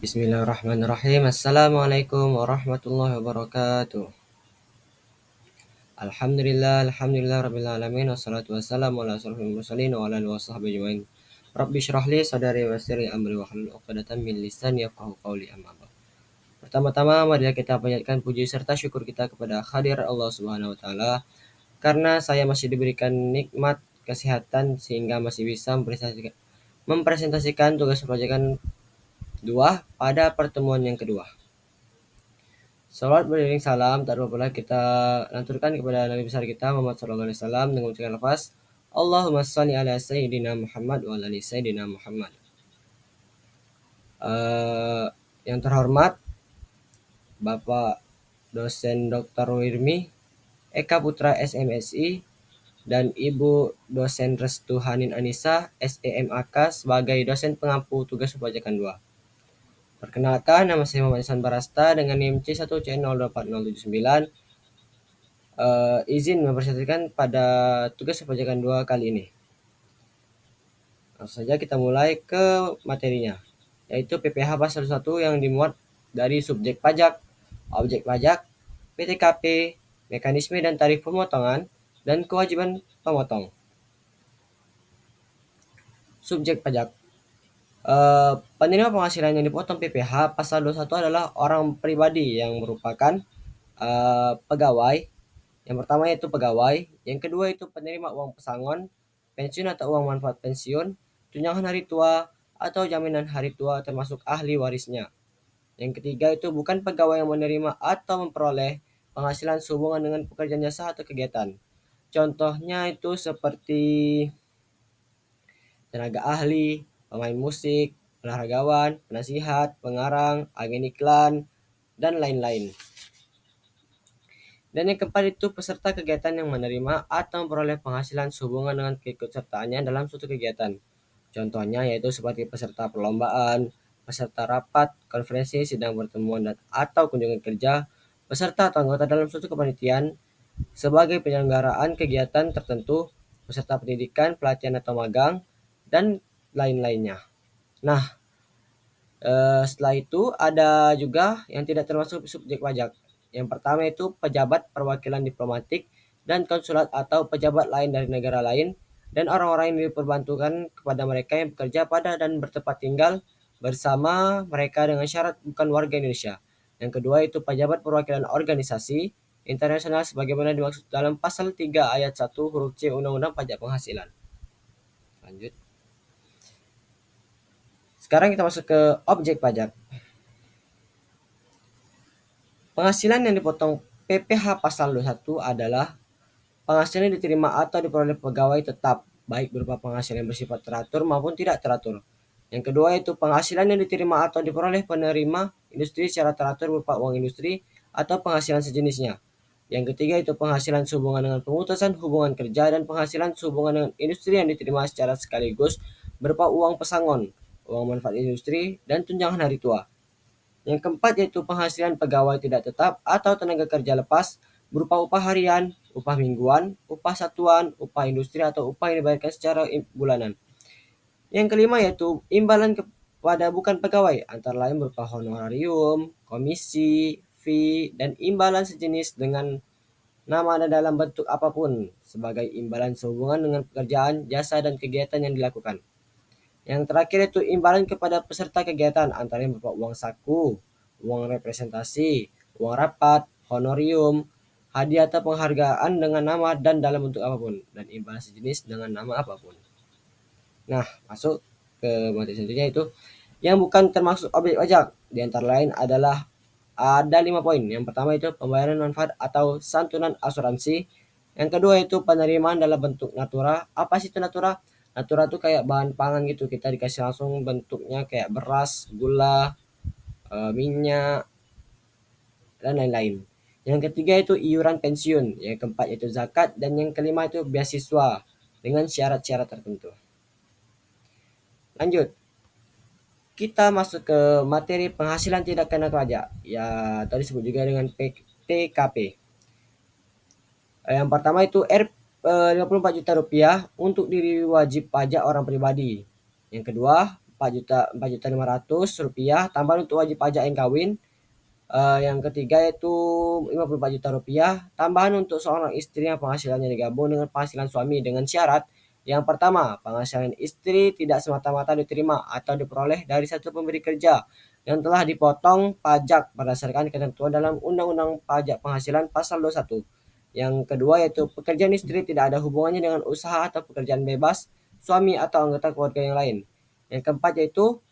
Bismillahirrahmanirrahim. Assalamualaikum warahmatullahi wabarakatuh. Alhamdulillah rabbil alamin wassalatu wassalamu ala asyrofil mursalin wa ala alihi washabbihi ajmain. Rabbi shrah li sadri wa yassir li amri wahlul 'uqdatam min lisani yafqahu qawli amma ba'd. Pertama-tama mari kita panjatkan puji serta syukur kita kepada Hadirat Allah Subhanahu wa taala karena saya masih diberikan nikmat kesehatan sehingga masih bisa mempresentasikan tugas proyekan 2 pada pertemuan yang kedua. Salawat beriring salam tak lupa pula kita lanturkan kepada Nabi besar kita Muhammad sallallahu alaihi wasallam dengan mengucapkan lafaz Allahumma shalli ala sayyidina Muhammad wa ala ali sayyidina Muhammad. Yang terhormat Bapak dosen Dr. Wirmi Eka Putra SMSI dan Ibu dosen Restu Hanin Anissa SEMAK sebagai dosen pengampu tugas pembajakan 2. Perkenalkan, nama saya Muhammad Ihsan Barasta dengan NIM C1C02479. Izin mempresentasikan pada tugas pembajakan 2 kali ini. Langsung saja kita mulai ke materinya, yaitu PPh pasal 1 yang dimuat dari subjek pajak, objek pajak, PTKP, mekanisme dan tarif pemotongan, dan kewajiban pemotong. Subjek pajak. Penerima penghasilan yang dipotong PPh pasal 21 adalah orang pribadi yang merupakan pegawai. Yang pertama yaitu pegawai, yang kedua itu penerima uang pesangon, pensiun atau uang manfaat pensiun, tunjangan hari tua atau jaminan hari tua termasuk ahli warisnya. Yang ketiga itu bukan pegawai yang menerima atau memperoleh penghasilan sehubungan dengan pekerjaan jasa atau kegiatan. Contohnya itu seperti tenaga ahli, pemain musik, olahragawan, penasihat, pengarang, agen iklan, dan lain-lain. Dan yang keempat itu peserta kegiatan yang menerima atau memperoleh penghasilan sehubungan dengan keikutsertaannya dalam suatu kegiatan. Contohnya yaitu seperti peserta perlombaan, peserta rapat, konferensi, sidang pertemuan dan atau kunjungan kerja, peserta atau anggota dalam suatu kepanitiaan sebagai penyelenggaraan kegiatan tertentu, peserta pendidikan, pelatihan atau magang, dan lain-lainnya. Nah, setelah itu ada juga yang tidak termasuk subjek pajak. Yang pertama itu pejabat perwakilan diplomatik dan konsulat atau pejabat lain dari negara lain dan orang-orang yang diperbantukan kepada mereka yang bekerja pada dan bertempat tinggal bersama mereka dengan syarat bukan warga Indonesia. Yang kedua itu pejabat perwakilan organisasi internasional sebagaimana dimaksud dalam pasal 3 ayat 1 huruf C Undang-Undang Pajak Penghasilan. Lanjut. Sekarang kita masuk ke objek pajak. Penghasilan yang dipotong PPh pasal 21 adalah penghasilan yang diterima atau diperoleh pegawai tetap, baik berupa penghasilan yang bersifat teratur maupun tidak teratur. Yang kedua itu penghasilan yang diterima atau diperoleh penerima industri secara teratur berupa uang industri atau penghasilan sejenisnya. Yang ketiga itu penghasilan sehubungan dengan pemutusan hubungan kerja dan penghasilan sehubungan dengan industri yang diterima secara sekaligus berupa uang pesangon, uang manfaat industri, dan tunjangan hari tua. Yang keempat yaitu penghasilan pegawai tidak tetap atau tenaga kerja lepas berupa upah harian, upah mingguan, upah satuan, upah industri atau upah yang dibayarkan secara bulanan. Yang kelima yaitu imbalan kepada bukan pegawai antara lain berupa honorarium, komisi, fee, dan imbalan sejenis dengan nama dan dalam bentuk apapun sebagai imbalan sehubungan dengan pekerjaan, jasa, dan kegiatan yang dilakukan. Yang terakhir itu imbalan kepada peserta kegiatan antara yang berupa uang saku, uang representasi, uang rapat, honorium, hadiah atau penghargaan dengan nama dan dalam bentuk apapun, dan imbalan sejenis dengan nama apapun. Nah, masuk ke materi selanjutnya itu yang bukan termasuk objek pajak. Di antara lain adalah ada 5 poin. Yang pertama itu pembayaran manfaat atau santunan asuransi. Yang kedua itu penerimaan dalam bentuk natura. Apa sih itu natura? Natura tuh kayak bahan pangan gitu, kita dikasih langsung bentuknya kayak beras, gula, minyak, dan lain-lain. Yang ketiga itu iuran pensiun, yang keempat itu zakat, dan yang kelima itu beasiswa dengan syarat-syarat tertentu. Lanjut, kita masuk ke materi penghasilan tidak kena pajak, ya atau disebut juga dengan PTKP. Yang pertama itu 54 juta rupiah untuk diri wajib pajak orang pribadi. Yang kedua, Rp4.500.000, tambahan untuk wajib pajak yang kawin. Yang ketiga yaitu Rp54 juta, tambahan untuk seorang istri yang penghasilannya digabung dengan penghasilan suami dengan syarat yang pertama, penghasilan istri tidak semata-mata diterima atau diperoleh dari satu pemberi kerja yang telah dipotong pajak berdasarkan ketentuan dalam Undang-Undang Pajak Penghasilan Pasal 21. Yang kedua yaitu pekerjaan istri tidak ada hubungannya dengan usaha atau pekerjaan bebas suami atau anggota keluarga yang lain. Yang keempat yaitu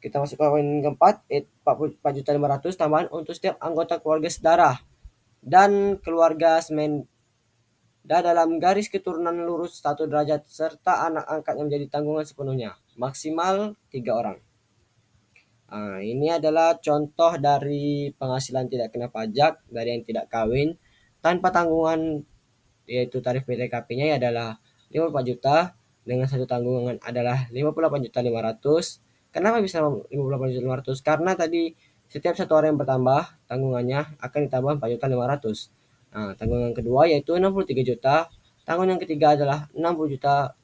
kita masuk ke poin keempat, Rp4.500.000 tambahan untuk setiap anggota keluarga sedarah dan keluarga semenda dalam garis keturunan lurus 1 derajat serta anak angkat yang menjadi tanggungan sepenuhnya, maksimal 3 orang. Ini adalah contoh dari penghasilan tidak kena pajak dari yang tidak kawin tanpa tanggungan, yaitu tarif PTKP-nya adalah 54 juta dengan satu tanggungan adalah 58.500. Kenapa bisa 58.500? Karena tadi setiap satu orang yang bertambah tanggungannya akan ditambah 4.500. Tanggungan kedua yaitu 63 juta. Tanggungan yang ketiga adalah 67.500.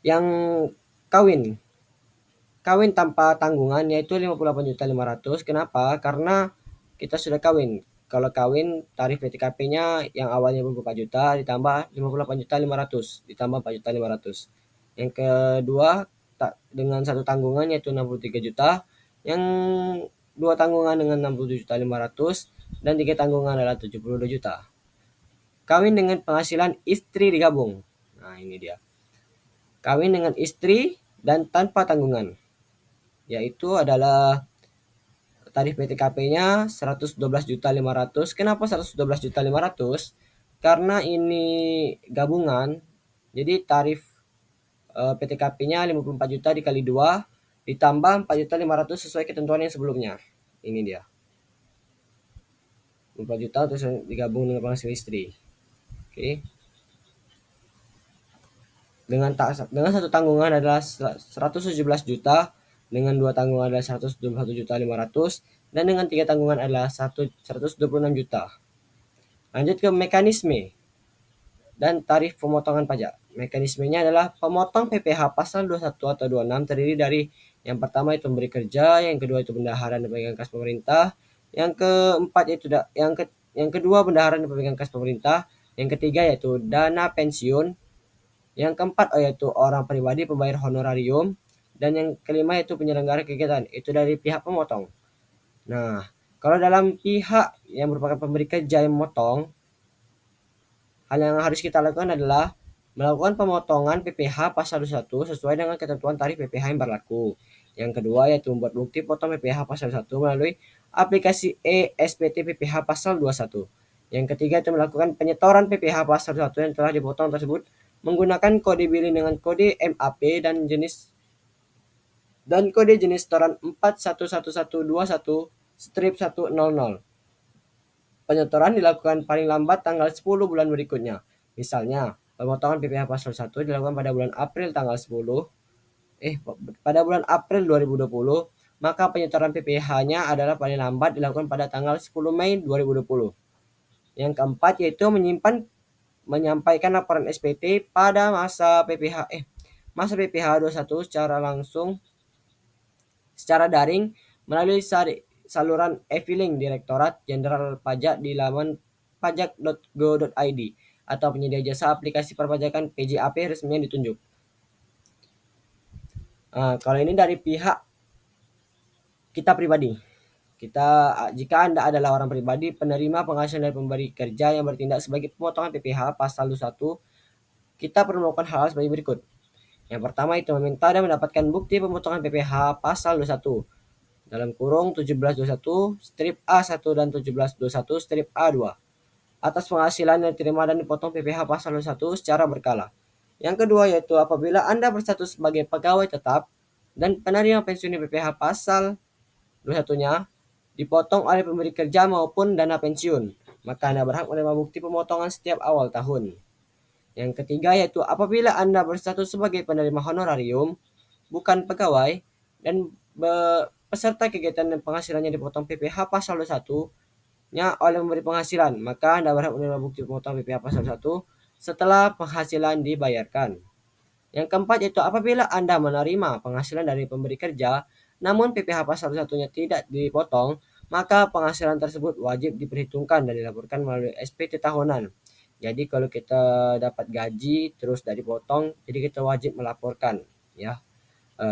Yang kawin tanpa tanggungan yaitu 58.500. Kenapa? Karena kita sudah kawin. Kalau kawin tarif PTKP-nya yang awalnya 24 juta ditambah 58.500 ditambah 4.500. Yang kedua dengan satu tanggungan yaitu 63 juta, yang dua tanggungan dengan 67.500 dan tiga tanggungan adalah 72 juta. Kawin dengan penghasilan istri digabung. Ini dia. Kawin dengan istri dan tanpa tanggungan yaitu adalah tarif PTKP-nya 112.500. Kenapa 112.500? Karena ini gabungan. Jadi tarif PTKP-nya 54 juta dikali 2 ditambah 4.500 sesuai ketentuan yang sebelumnya. Ini dia. 4 juta terus digabung dengan penghasilan istri. Oke. Dengan satu tanggungan adalah 117 juta, dengan dua tanggungan adalah 121.500 dan dengan tiga tanggungan adalah 126 juta. Lanjut ke mekanisme dan tarif pemotongan pajak. Mekanismenya adalah pemotong PPh pasal 21 atau 26 terdiri dari yang pertama itu pemberi kerja, yang kedua itu bendaharaan dan pemegang kas pemerintah, yang keempat itu yang kedua bendaharaan dan pemegang kas pemerintah, yang ketiga yaitu dana pensiun, yang keempat yaitu orang pribadi pembayar honorarium, dan yang kelima yaitu penyelenggara kegiatan, itu dari pihak pemotong. Nah, kalau dalam pihak yang merupakan pemberi kerja yang memotong, hal yang harus kita lakukan adalah melakukan pemotongan PPh pasal 21 sesuai dengan ketentuan tarif PPh yang berlaku. Yang kedua yaitu membuat bukti potong PPh pasal 1 melalui aplikasi eSPT PPh pasal 21. Yang ketiga itu melakukan penyetoran PPh pasal 1 yang telah dipotong tersebut menggunakan kode billing dengan kode MAP dan kode jenis setoran 411121-100. Penyetoran dilakukan paling lambat tanggal 10 bulan berikutnya. Misalnya, pemotongan PPh pasal 1 dilakukan pada bulan April pada bulan April 2020, maka penyetoran PPh-nya adalah paling lambat dilakukan pada tanggal 10 Mei 2020. Yang keempat yaitu menyampaikan laporan SPT pada masa PPh 21 secara daring melalui saluran e-filing Direktorat Jenderal Pajak di laman pajak.go.id atau penyedia jasa aplikasi perpajakan PJAP resmi yang ditunjuk. Kalau ini dari pihak kita pribadi. Jika Anda adalah orang pribadi penerima penghasilan dari pemberi kerja yang bertindak sebagai pemotongan PPh pasal 21, kita perlu melakukan hal sebagai berikut. Yang pertama itu meminta dan mendapatkan bukti pemotongan PPh pasal 21 dalam kurung 1721 strip A1 dan 1721 strip A2 atas penghasilan yang diterima dan dipotong PPh pasal 21 secara berkala. Yang kedua yaitu apabila Anda berstatus sebagai pegawai tetap dan penerima pensiun PPh pasal 21-nya dipotong oleh pemberi kerja maupun dana pensiun, maka Anda berhak menerima bukti pemotongan setiap awal tahun. Yang ketiga yaitu apabila Anda berstatus sebagai penerima honorarium, bukan pegawai, dan peserta kegiatan dan penghasilannya dipotong PPh pasal 21-nya oleh pemberi penghasilan, maka Anda berhak menerima bukti pemotongan PPh pasal 1 setelah penghasilan dibayarkan. Yang keempat yaitu apabila Anda menerima penghasilan dari pemberi kerja, namun PPh pasal 1-nya tidak dipotong, maka penghasilan tersebut wajib diperhitungkan dan dilaporkan melalui SPT tahunan. Jadi kalau kita dapat gaji terus tidak dipotong, jadi kita wajib melaporkan, ya.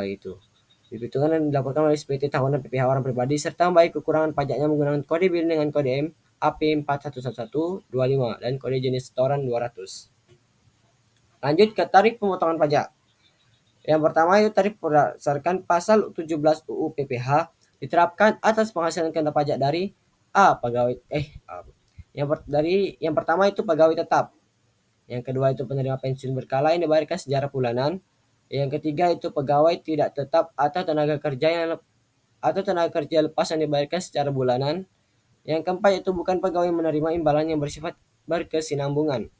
Itu. Diperhitungkan dan dilaporkan melalui SPT tahunan PPh orang pribadi serta membayar kekurangan pajaknya menggunakan kode billing dengan kode AP411125 dan kode jenis setoran 200. Lanjut ke tarif pemotongan pajak. Yang pertama itu tarif berdasarkan pasal 17 UU PPh diterapkan atas penghasilan kena pajak dari pegawai yang pertama itu pegawai tetap. Yang kedua itu penerima pensiun berkala yang dibayarkan secara bulanan. Yang ketiga itu pegawai tidak tetap atau tenaga kerja lepas yang dibayarkan secara bulanan. Yang keempat itu bukan pegawai menerima imbalan yang bersifat berkesinambungan.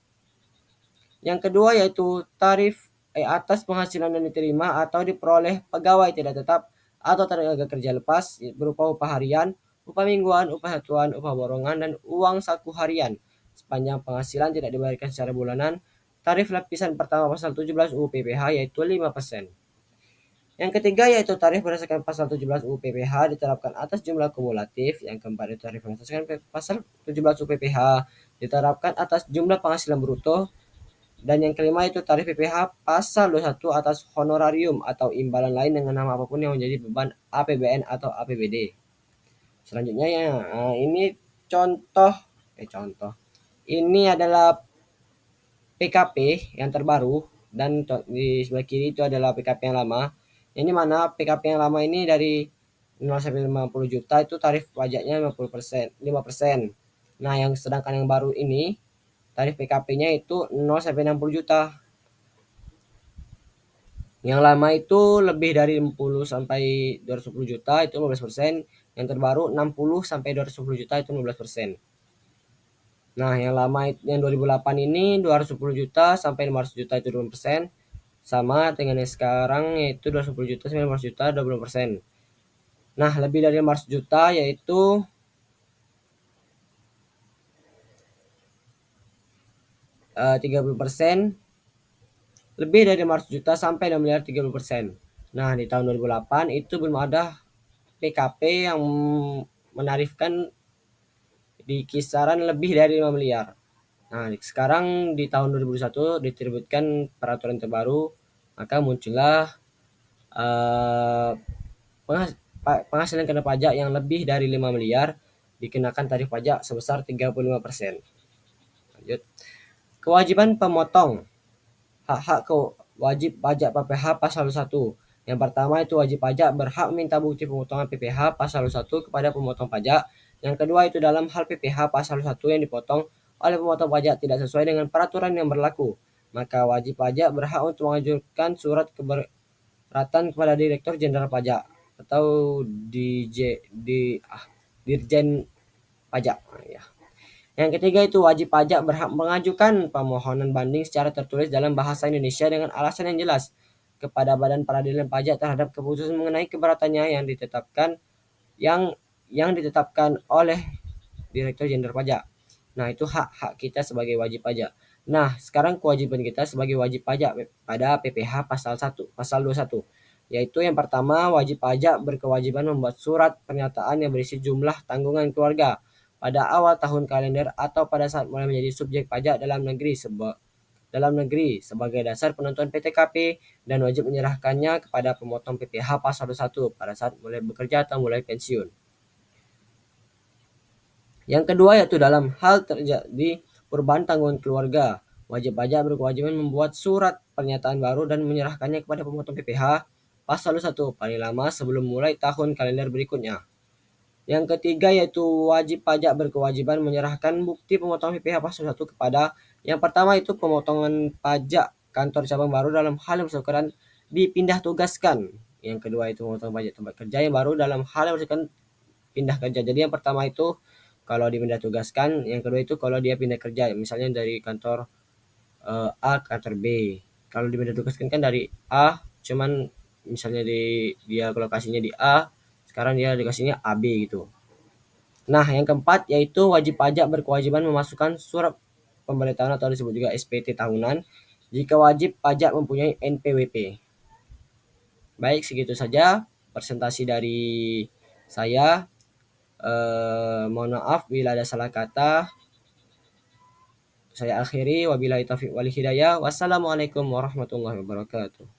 Yang kedua yaitu tarif atas penghasilan yang diterima atau diperoleh pegawai tidak tetap atau tenaga kerja lepas berupa upah harian, upah mingguan, upah satuan, upah borongan, dan uang saku harian. Sepanjang penghasilan tidak dibayarkan secara bulanan, tarif lapisan pertama pasal 17 UU PPh yaitu 5%. Yang ketiga yaitu tarif berdasarkan pasal 17 UU PPh diterapkan atas jumlah kumulatif. Yang keempat itu tarif berdasarkan pasal 17 UU PPh diterapkan atas jumlah penghasilan bruto. Dan yang kelima itu tarif PPh pasal 21 atas honorarium atau imbalan lain dengan nama apapun yang menjadi beban APBN atau APBD. Selanjutnya ya, ini contoh. Ini adalah PKP yang terbaru dan di sebelah kiri itu adalah PKP yang lama. Ini mana PKP yang lama ini dari 0 sampai 50 juta itu tarif pajaknya 5%. Nah, yang sedangkan yang baru ini tarif PKP-nya itu 0 sampai 60 juta. Yang lama itu lebih dari 60 sampai 210 juta itu 15%, yang terbaru 60 sampai 210 juta itu 15%. Nah, yang lama yang 2008 ini 210 juta sampai 500 juta itu 20%. Sama dengan yang sekarang yaitu 210 juta sampai 500 juta 20%. Nah, lebih dari 500 juta yaitu 30%. Lebih dari 500 juta sampai 6 miliar 30%. Nah, di tahun 2008 itu belum ada PKP yang menarifkan di kisaran lebih dari 5 miliar. Nah, sekarang di tahun 2021 diterbitkan peraturan terbaru, maka muncullah penghasilan kena pajak yang lebih dari 5 miliar dikenakan tarif pajak sebesar 35%. Lanjut. Kewajiban pemotong hak-hak wajib pajak PPh pasal 1. Yang pertama itu wajib pajak berhak meminta bukti pemotongan PPh pasal 1 kepada pemotong pajak. Yang kedua itu dalam hal PPh pasal 1 yang dipotong oleh pemotong pajak tidak sesuai dengan peraturan yang berlaku, maka wajib pajak berhak untuk mengajukan surat keberatan kepada Direktur Jenderal Pajak atau Dirjen Pajak. Ya. Yang ketiga itu wajib pajak berhak mengajukan permohonan banding secara tertulis dalam bahasa Indonesia dengan alasan yang jelas kepada Badan Peradilan Pajak terhadap keputusan mengenai keberatannya yang ditetapkan oleh Direktur Jenderal Pajak. Nah, itu hak-hak kita sebagai wajib pajak. Nah, sekarang kewajiban kita sebagai wajib pajak pada PPh pasal 21, yaitu yang pertama wajib pajak berkewajiban membuat surat pernyataan yang berisi jumlah tanggungan keluarga pada awal tahun kalender atau pada saat mulai menjadi subjek pajak dalam negeri sebagai dasar penentuan PTKP dan wajib menyerahkannya kepada pemotong PPh pasal 1 pada saat mulai bekerja atau mulai pensiun. Yang kedua yaitu dalam hal terjadi perubahan tanggungan keluarga, wajib pajak berkewajiban membuat surat pernyataan baru dan menyerahkannya kepada pemotong PPh pasal 1 paling lama sebelum mulai tahun kalender berikutnya. Yang ketiga yaitu wajib pajak berkewajiban menyerahkan bukti pemotongan PPh pasal 1 kepada yang pertama itu pemotongan pajak kantor cabang baru dalam hal yang bersangkutan dipindah tugaskan. Yang kedua itu pemotongan pajak tempat kerja yang baru dalam hal yang bersangkutan pindah kerja. Jadi yang pertama itu kalau dipindah tugaskan, yang kedua itu kalau dia pindah kerja, misalnya dari kantor A ke kantor B. Kalau dipindah tugaskan kan dari A, cuman misalnya dia lokasinya di A, sekarang dia dikasihnya AB gitu. Nah, yang keempat yaitu wajib pajak berkewajiban memasukkan surat pemberitahuan atau disebut juga SPT tahunan jika wajib pajak mempunyai NPWP. Baik, segitu saja presentasi dari saya. Mohon maaf bila ada salah kata. Saya akhiri, wabillahi taufiq wal hidayah. Wassalamualaikum warahmatullahi wabarakatuh.